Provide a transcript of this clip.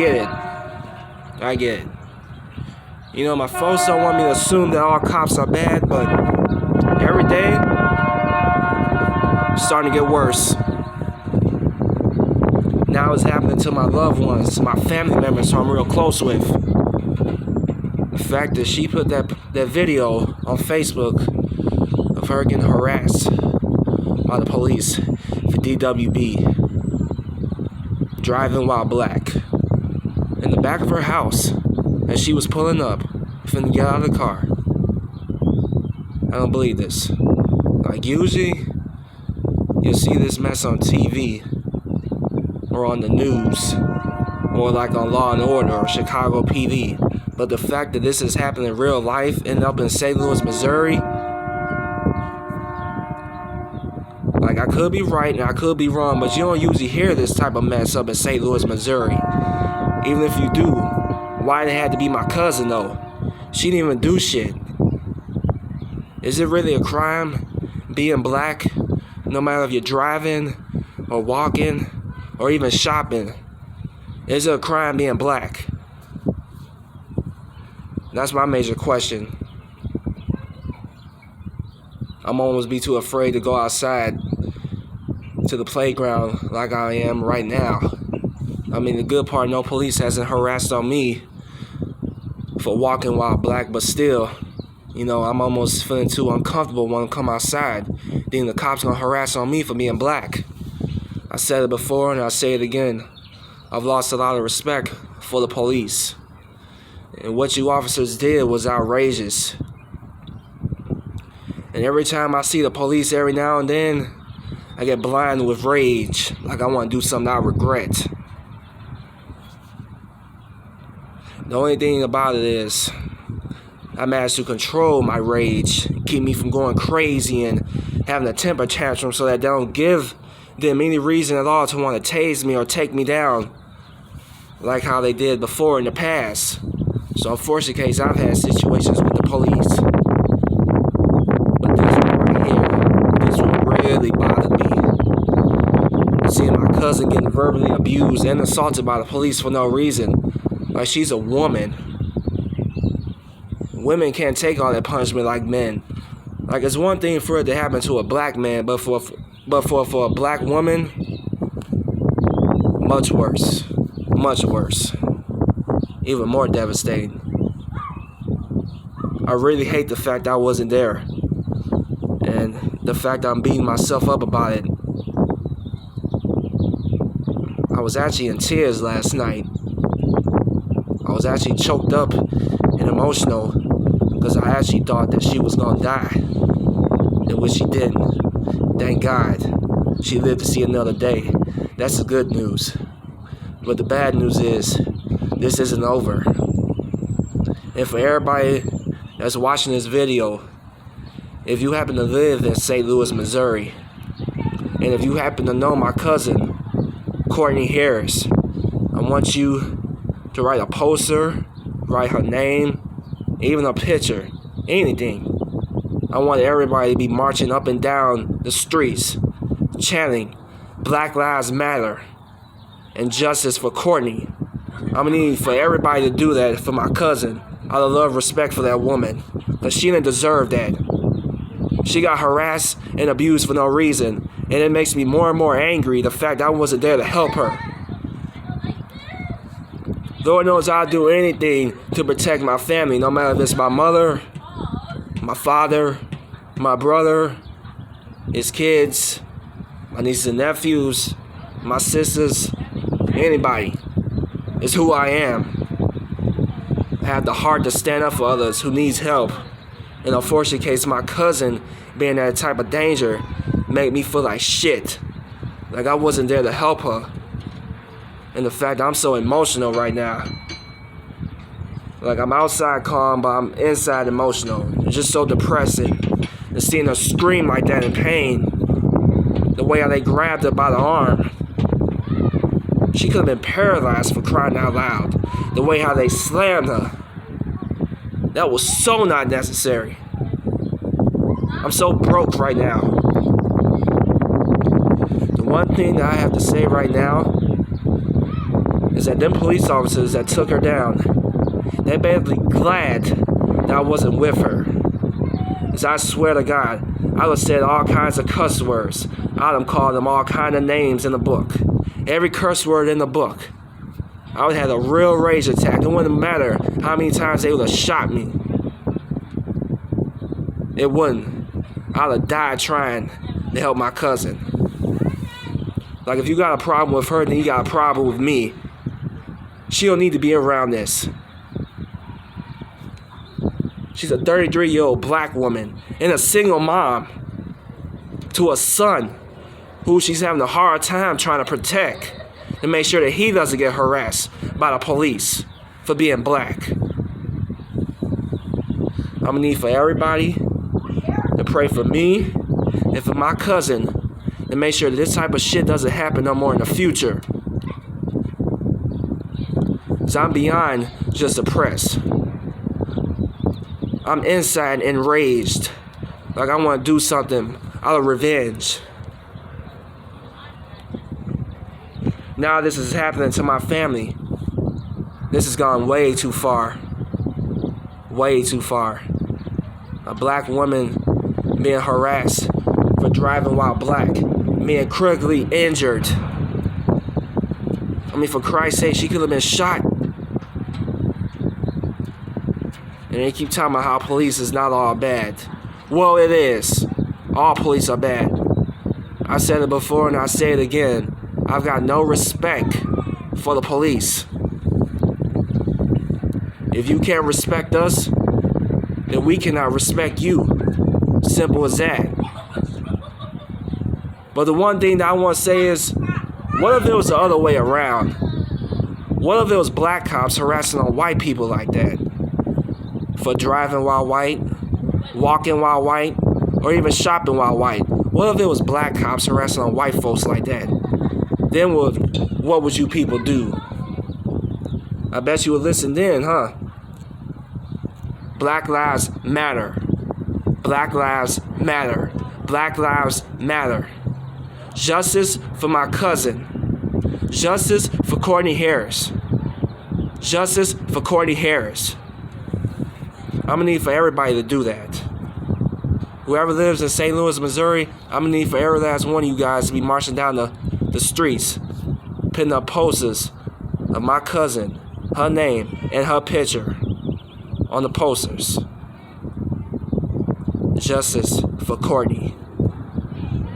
get it. I get it. You know, my folks don't want me to assume that all cops are bad, but every day, it's starting to get worse. Now it's happening to my loved ones, to my family members who I'm real close with. The fact that she put that video on Facebook of her getting harassed by the police for DWB, driving while black, in the back of her house, as she was pulling up, finna get out of the car. I don't believe this. Like, usually, you'll see this mess on TV, or on the news, or like on Law and Order, or Chicago PD. But the fact that this is happening in real life, ended up in St. Louis, Missouri, like, I could be right and I could be wrong, but you don't usually hear this type of mess up in St. Louis, Missouri. Even if you do, why it had to be my cousin, though? She didn't even do shit. Is it really a crime being black, no matter if you're driving or walking or even shopping? Is it a crime being black? That's my major question. I'm almost be too afraid to go outside to the playground like I am right now. I mean, the good part, no police hasn't harassed on me for walking while black, but still, you know, I'm almost feeling too uncomfortable when I come outside, thinking the cops gonna harass on me for being black. I said it before and I'll say it again. I've lost a lot of respect for the police. And what you officers did was outrageous. And every time I see the police every now and then, I get blind with rage, like I want to do something I regret. The only thing about it is, I managed to control my rage, keep me from going crazy and having a temper tantrum so that they don't give them any reason at all to want to tase me or take me down, like how they did before in the past. So unfortunately, case I've had situations with the police. But this one right here, this one really bothered me. Seeing my cousin getting verbally abused and assaulted by the police for no reason. Like, she's a woman. Women can't take all that punishment like men. Like, it's one thing for it to happen to a black man, but for a black woman, much worse. Much worse. Even more devastating. I really hate the fact I wasn't there. And the fact I'm beating myself up about it. I was actually in tears last night. I was actually choked up and emotional because I actually thought that she was gonna die, in which she didn't. Thank God she lived to see another day. That's the good news. But the bad news is, this isn't over. And for everybody that's watching this video, if you happen to live in St. Louis, Missouri, and if you happen to know my cousin, Kourtney Harris, I want you to write a poster, write her name, even a picture, anything. I want everybody to be marching up and down the streets, chanting Black Lives Matter and justice for Kourtney. I'm gonna need for everybody to do that for my cousin, out of love and respect for that woman, because she didn't deserve that. She got harassed and abused for no reason, and it makes me more and more angry the fact I wasn't there to help her. Lord knows I'll do anything to protect my family, no matter if it's my mother, my father, my brother, his kids, my nieces and nephews, my sisters, anybody. It's who I am. I have the heart to stand up for others who needs help. In a fortunate case, my cousin being that type of danger made me feel like shit. Like I wasn't there to help her. And the fact I'm so emotional right now. Like I'm outside calm, but I'm inside emotional. It's just so depressing. And seeing her scream like that in pain. The way how they grabbed her by the arm. She could have been paralyzed for crying out loud. The way how they slammed her. That was so not necessary. I'm so broke right now. The one thing that I have to say right now is that them police officers that took her down, they better be glad that I wasn't with her. Because I swear to God, I would have said all kinds of cuss words. I would have called them all kinds of names in the book. Every curse word in the book. I would have had a real rage attack. It wouldn't matter how many times they would have shot me. It wouldn't. I would have died trying to help my cousin. Like, if you got a problem with her, then you got a problem with me. She don't need to be around this. She's a 33-year-old black woman and a single mom to a son who she's having a hard time trying to protect to make sure that he doesn't get harassed by the police for being black. I'm gonna need for everybody to pray for me and for my cousin to make sure that this type of shit doesn't happen no more in the future. Because I'm beyond just depressed. I'm inside enraged. Like I want to do something out of revenge. Now this is happening to my family. This has gone way too far. Way too far. A black woman being harassed for driving while black, being critically injured. I mean, for Christ's sake, she could have been shot. And they keep talking about how police is not all bad. Well, it is. All police are bad. I said it before and I say it again. I've got no respect for the police. If you can't respect us, then we cannot respect you. Simple as that. But the one thing that I want to say is, what if it was the other way around? What if it was black cops harassing on white people like that? For driving while white, walking while white, or even shopping while white. What if it was black cops harassing on white folks like that? Then what would you people do? I bet you would listen then, huh? Black lives matter. Black lives matter. Black lives matter. Justice for my cousin. Justice for Kourtney Harris. Justice for Kourtney Harris. I'm gonna need for everybody to do that. Whoever lives in St. Louis, Missouri, I'm gonna need for every last one of you guys to be marching down the streets, putting up posters of my cousin, her name, and her picture on the posters. Justice for Kourtney.